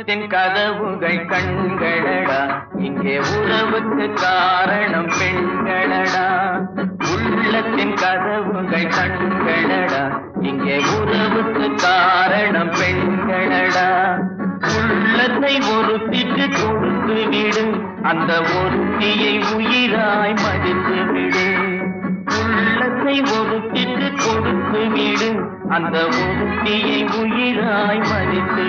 உள்ளத்தின் கதவுகள் கண்களடா, இங்கே உறவுக்கு காரணம் பெண்களடா. உள்ளத்தின் கதவுகள் கண்களடா, இங்கே உறவுக்கு காரணம் பெண்களடா. உள்ளத்தை ஒருத்திக்கு கொடுத்து விடு, அந்த ஒருத்தியை உயிராய் மதித்து விடு. உள்ளத்தை ஒருத்திக்கு கொடுத்து விடு, அந்த ஒருத்தியை உயிராய் மதித்து